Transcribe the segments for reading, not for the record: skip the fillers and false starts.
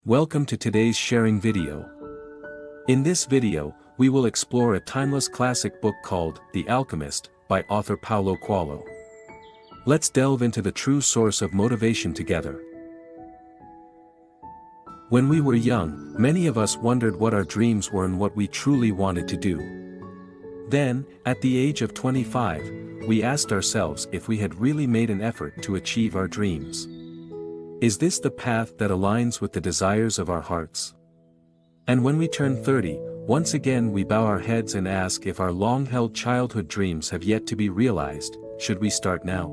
Welcome to today's sharing video. In this video, we will explore a timeless classic book called The Alchemist by author Paulo Coelho. Let's delve into the true source of motivation together. When we were young, many of us wondered what our dreams were and what we truly wanted to do. Then, at the age of 25, we asked ourselves if we had really made an effort to achieve our dreams. Is this the path that aligns with the desires of our hearts? And when we turn 30, once again we bow our heads and ask if our long-held childhood dreams have yet to be realized. Should we start now?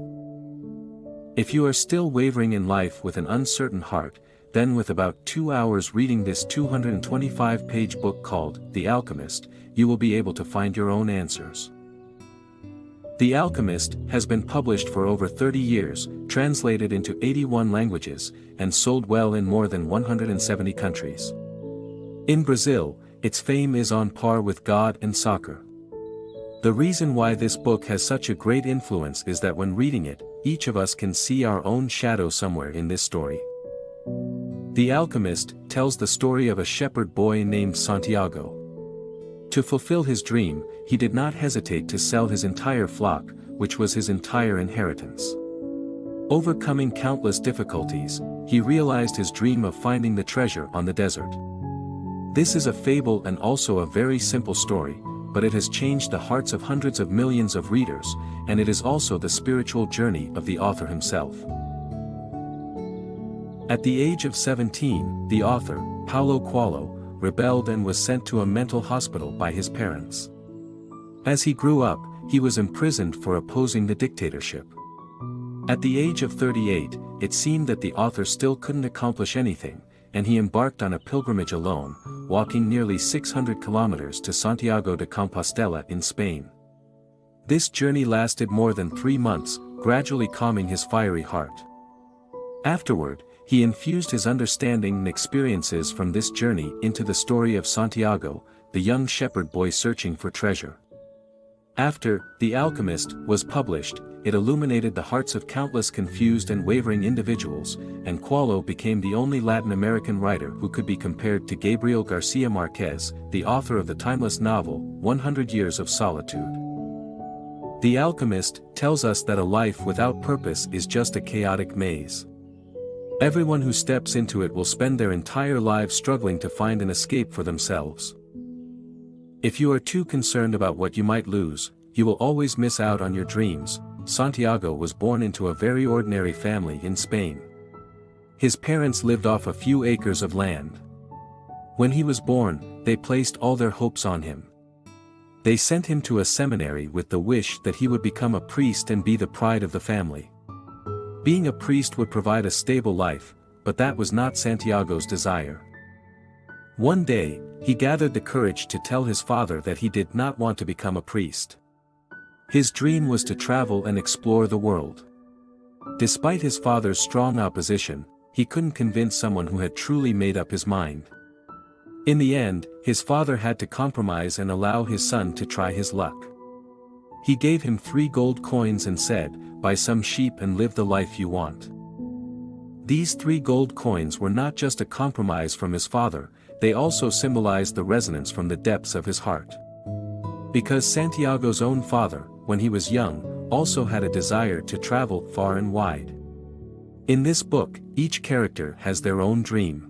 If you are still wavering in life with an uncertain heart, then with about 2 hours reading this 225-page book called The Alchemist, you will be able to find your own answers. The Alchemist has been published for over 30 years, translated into 81 languages, and sold well in more than 170 countries. In Brazil, its fame is on par with God and soccer. The reason why this book has such a great influence is that when reading it, each of us can see our own shadow somewhere in this story. The Alchemist tells the story of a shepherd boy named Santiago. To fulfill his dream, he did not hesitate to sell his entire flock, which was his entire inheritance. Overcoming countless difficulties, he realized his dream of finding the treasure on the desert. This is a fable and also a very simple story, but it has changed the hearts of hundreds of millions of readers, and it is also the spiritual journey of the author himself. At the age of 17, the author, Paulo Coelho, rebelled and was sent to a mental hospital by his parents. As he grew up, he was imprisoned for opposing the dictatorship. At the age of 38, it seemed that the author still couldn't accomplish anything, and he embarked on a pilgrimage alone, walking nearly 600 kilometers to Santiago de Compostela in Spain. This journey lasted more than 3 months, gradually calming his fiery heart. Afterward, he infused his understanding and experiences from this journey into the story of Santiago, the young shepherd boy searching for treasure. After The Alchemist was published, it illuminated the hearts of countless confused and wavering individuals, and Coelho became the only Latin American writer who could be compared to Gabriel Garcia Marquez, the author of the timeless novel, 100 Years of Solitude. The Alchemist tells us that a life without purpose is just a chaotic maze. Everyone who steps into it will spend their entire lives struggling to find an escape for themselves. If you are too concerned about what you might lose, you will always miss out on your dreams. Santiago was born into a very ordinary family in Spain. His parents lived off a few acres of land. When he was born, they placed all their hopes on him. They sent him to a seminary with the wish that he would become a priest and be the pride of the family. Being a priest would provide a stable life, but that was not Santiago's desire. One day, he gathered the courage to tell his father that he did not want to become a priest. His dream was to travel and explore the world. Despite his father's strong opposition, he couldn't convince someone who had truly made up his mind. In the end, his father had to compromise and allow his son to try his luck. He gave him 3 gold coins and said, "Buy some sheep and live the life you want." These 3 gold coins were not just a compromise from his father, they also symbolized the resonance from the depths of his heart. Because Santiago's own father, when he was young, also had a desire to travel far and wide. In this book, each character has their own dream.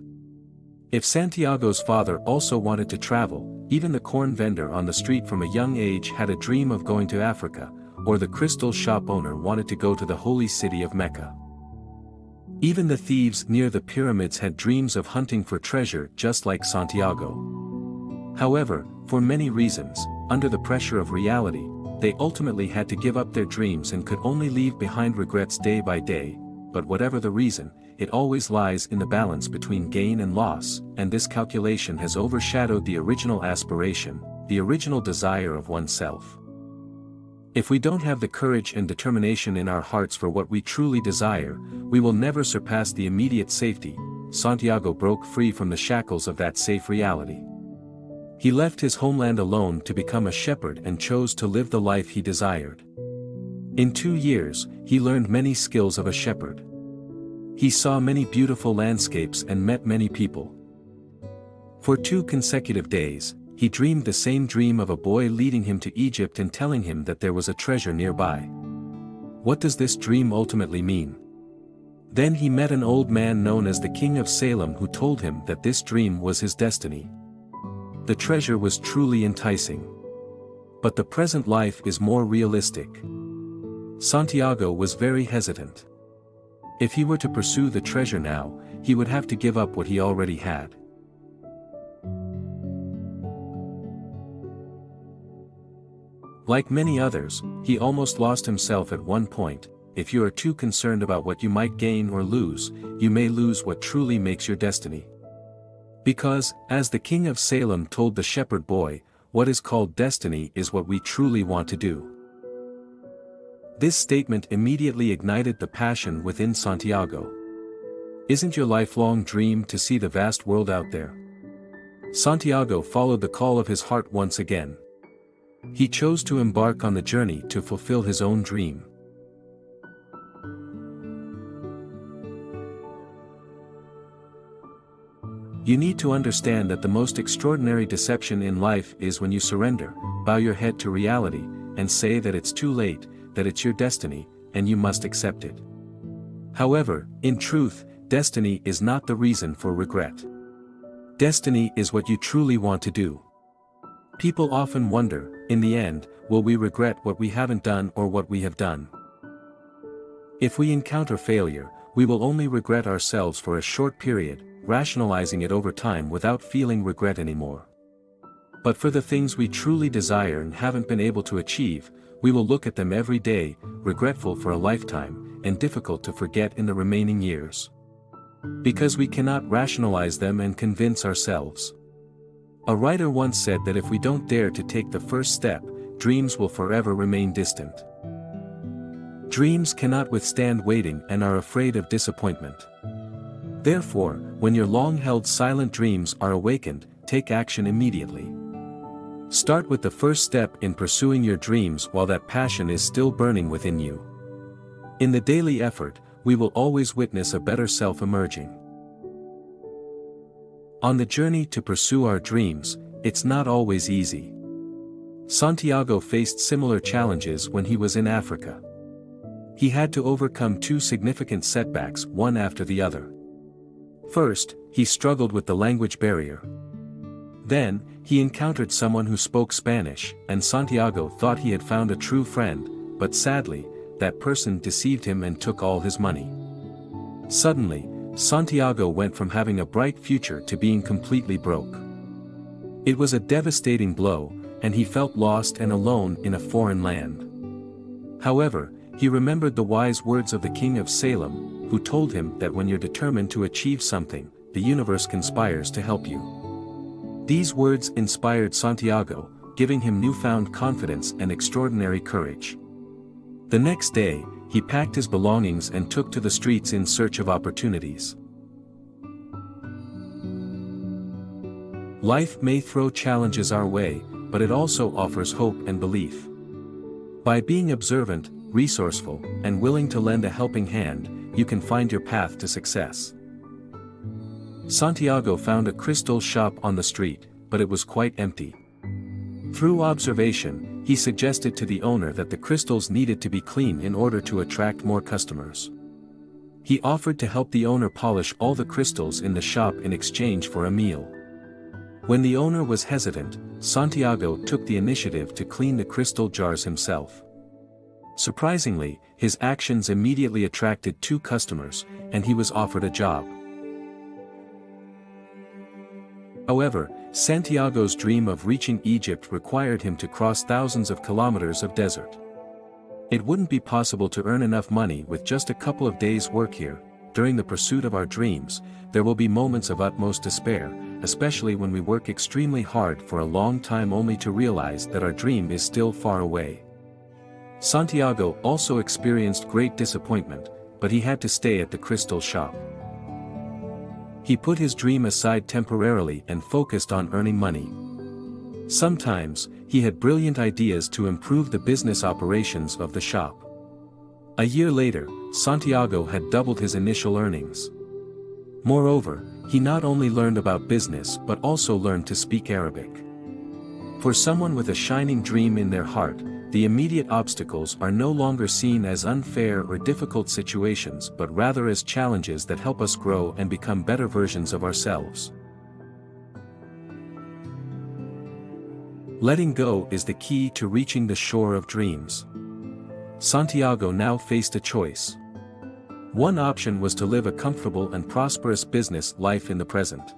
If Santiago's father also wanted to travel, even the corn vendor on the street from a young age had a dream of going to Africa, or the crystal shop owner wanted to go to the holy city of Mecca. Even the thieves near the pyramids had dreams of hunting for treasure just like Santiago. However, for many reasons, under the pressure of reality, they ultimately had to give up their dreams and could only leave behind regrets day by day, but whatever the reason, it always lies in the balance between gain and loss, and this calculation has overshadowed the original aspiration, the original desire of oneself. If we don't have the courage and determination in our hearts for what we truly desire, we will never surpass the immediate safety. Santiago broke free from the shackles of that safe reality. He left his homeland alone to become a shepherd and chose to live the life he desired. In 2 years, he learned many skills of a shepherd. He saw many beautiful landscapes and met many people. For 2 consecutive days, he dreamed the same dream of a boy leading him to Egypt and telling him that there was a treasure nearby. What does this dream ultimately mean? Then he met an old man known as the King of Salem who told him that this dream was his destiny. The treasure was truly enticing. But the present life is more realistic. Santiago was very hesitant. If he were to pursue the treasure now, he would have to give up what he already had. Like many others, he almost lost himself at one point. If you are too concerned about what you might gain or lose, you may lose what truly makes your destiny. Because, as the King of Salem told the shepherd boy, what is called destiny is what we truly want to do. This statement immediately ignited the passion within Santiago. Isn't your lifelong dream to see the vast world out there? Santiago followed the call of his heart once again. He chose to embark on the journey to fulfill his own dream. You need to understand that the most extraordinary deception in life is when you surrender, bow your head to reality, and say that it's too late, that it's your destiny, and you must accept it. However, in truth, destiny is not the reason for regret. Destiny is what you truly want to do. People often wonder, in the end, will we regret what we haven't done or what we have done? If we encounter failure, we will only regret ourselves for a short period, rationalizing it over time without feeling regret anymore. But for the things we truly desire and haven't been able to achieve, we will look at them every day, regretful for a lifetime, and difficult to forget in the remaining years. Because we cannot rationalize them and convince ourselves. A writer once said that if we don't dare to take the first step, dreams will forever remain distant. Dreams cannot withstand waiting and are afraid of disappointment. Therefore, when your long-held silent dreams are awakened, take action immediately. Start with the first step in pursuing your dreams while that passion is still burning within you. In the daily effort, we will always witness a better self emerging. On the journey to pursue our dreams, it's not always easy. Santiago faced similar challenges when he was in Africa. He had to overcome 2 significant setbacks, one after the other. First, he struggled with the language barrier. Then, he encountered someone who spoke Spanish, and Santiago thought he had found a true friend, but sadly, that person deceived him and took all his money. Suddenly, Santiago went from having a bright future to being completely broke. It was a devastating blow, and he felt lost and alone in a foreign land. However, he remembered the wise words of the King of Salem, who told him that when you're determined to achieve something, the universe conspires to help you. These words inspired Santiago, giving him newfound confidence and extraordinary courage. The next day, he packed his belongings and took to the streets in search of opportunities. Life may throw challenges our way, but it also offers hope and belief. By being observant, resourceful, and willing to lend a helping hand, you can find your path to success. Santiago found a crystal shop on the street, but it was quite empty. Through observation, he suggested to the owner that the crystals needed to be cleaned in order to attract more customers. He offered to help the owner polish all the crystals in the shop in exchange for a meal. When the owner was hesitant, Santiago took the initiative to clean the crystal jars himself. Surprisingly, his actions immediately attracted 2 customers, and he was offered a job. However, Santiago's dream of reaching Egypt required him to cross thousands of kilometers of desert. It wouldn't be possible to earn enough money with just a couple of days' work here. During the pursuit of our dreams, there will be moments of utmost despair, especially when we work extremely hard for a long time only to realize that our dream is still far away. Santiago also experienced great disappointment, but he had to stay at the crystal shop. He put his dream aside temporarily and focused on earning money. Sometimes, he had brilliant ideas to improve the business operations of the shop. A year later, Santiago had doubled his initial earnings. Moreover, he not only learned about business but also learned to speak Arabic. For someone with a shining dream in their heart, the immediate obstacles are no longer seen as unfair or difficult situations but rather as challenges that help us grow and become better versions of ourselves. Letting go is the key to reaching the shore of dreams. Santiago now faced a choice. One option was to live a comfortable and prosperous business life in the present.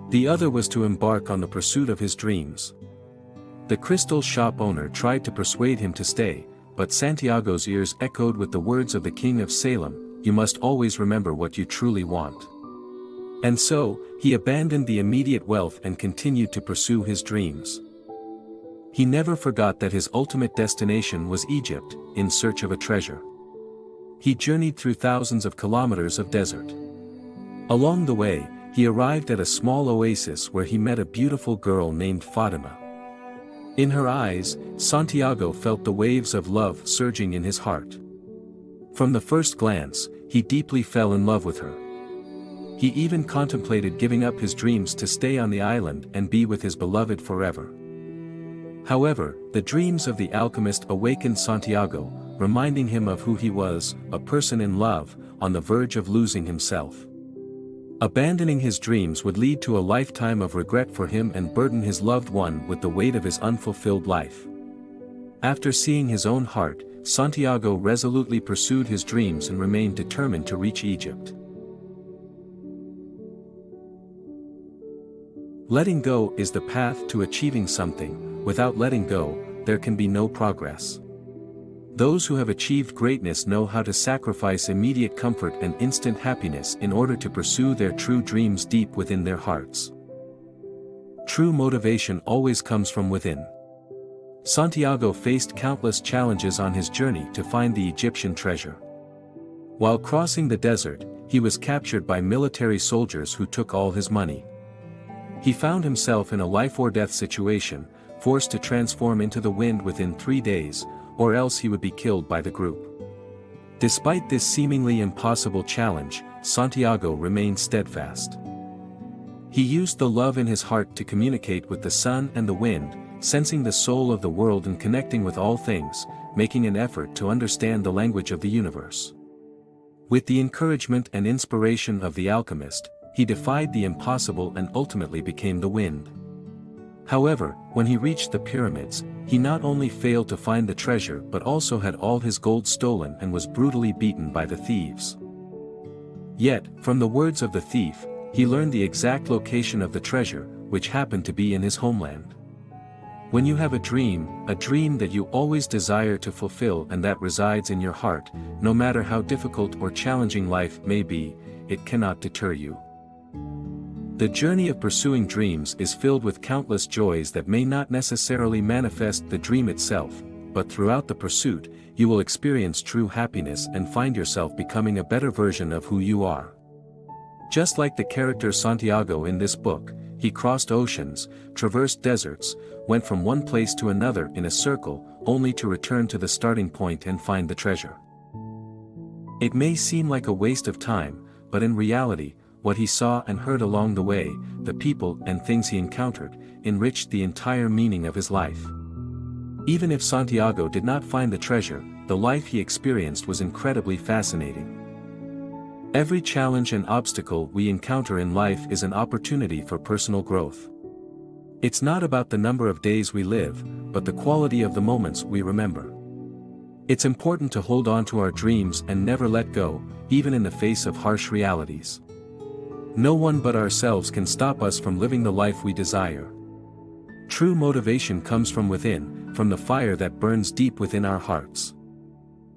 The other was to embark on the pursuit of his dreams. The crystal shop owner tried to persuade him to stay, but Santiago's ears echoed with the words of the King of Salem, "You must always remember what you truly want." And so, he abandoned the immediate wealth and continued to pursue his dreams. He never forgot that his ultimate destination was Egypt, in search of a treasure. He journeyed through thousands of kilometers of desert. Along the way, he arrived at a small oasis where he met a beautiful girl named Fatima. In her eyes, Santiago felt the waves of love surging in his heart. From the first glance, he deeply fell in love with her. He even contemplated giving up his dreams to stay on the island and be with his beloved forever. However, the dreams of the alchemist awakened Santiago, reminding him of who he was, a person in love, on the verge of losing himself. Abandoning his dreams would lead to a lifetime of regret for him and burden his loved one with the weight of his unfulfilled life. After seeing his own heart, Santiago resolutely pursued his dreams and remained determined to reach Egypt. Letting go is the path to achieving something. Without letting go, there can be no progress. Those who have achieved greatness know how to sacrifice immediate comfort and instant happiness in order to pursue their true dreams deep within their hearts. True motivation always comes from within. Santiago faced countless challenges on his journey to find the Egyptian treasure. While crossing the desert, he was captured by military soldiers who took all his money. He found himself in a life-or-death situation, forced to transform into the wind within 3 days, or else he would be killed by the group. Despite this seemingly impossible challenge, Santiago remained steadfast. He used the love in his heart to communicate with the sun and the wind, sensing the soul of the world and connecting with all things, making an effort to understand the language of the universe. With the encouragement and inspiration of the alchemist, he defied the impossible and ultimately became the wind. However, when he reached the pyramids, he not only failed to find the treasure but also had all his gold stolen and was brutally beaten by the thieves. Yet, from the words of the thief, he learned the exact location of the treasure, which happened to be in his homeland. When you have a dream that you always desire to fulfill and that resides in your heart, no matter how difficult or challenging life may be, it cannot deter you. The journey of pursuing dreams is filled with countless joys that may not necessarily manifest the dream itself, but throughout the pursuit, you will experience true happiness and find yourself becoming a better version of who you are. Just like the character Santiago in this book, he crossed oceans, traversed deserts, went from one place to another in a circle, only to return to the starting point and find the treasure. It may seem like a waste of time, but in reality, what he saw and heard along the way, the people and things he encountered, enriched the entire meaning of his life. Even if Santiago did not find the treasure, the life he experienced was incredibly fascinating. Every challenge and obstacle we encounter in life is an opportunity for personal growth. It's not about the number of days we live, but the quality of the moments we remember. It's important to hold on to our dreams and never let go, even in the face of harsh realities. No one but ourselves can stop us from living the life we desire. True motivation comes from within, from the fire that burns deep within our hearts.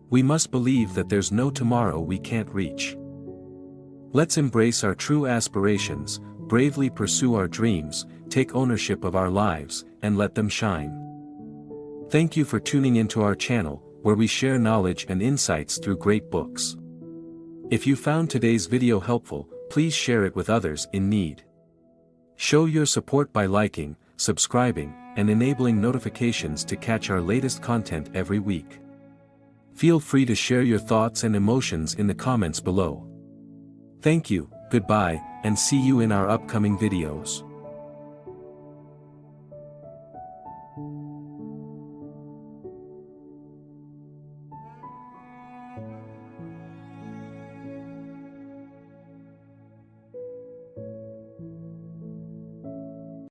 We must believe that there's no tomorrow we can't reach. Let's embrace our true aspirations, bravely pursue our dreams, take ownership of our lives, and let them shine. Thank you for tuning into our channel, where we share knowledge and insights through great books. If you found today's video helpful, please share it with others in need. Show your support by liking, subscribing, and enabling notifications to catch our latest content every week. Feel free to share your thoughts and emotions in the comments below. Thank you, goodbye, and see you in our upcoming videos.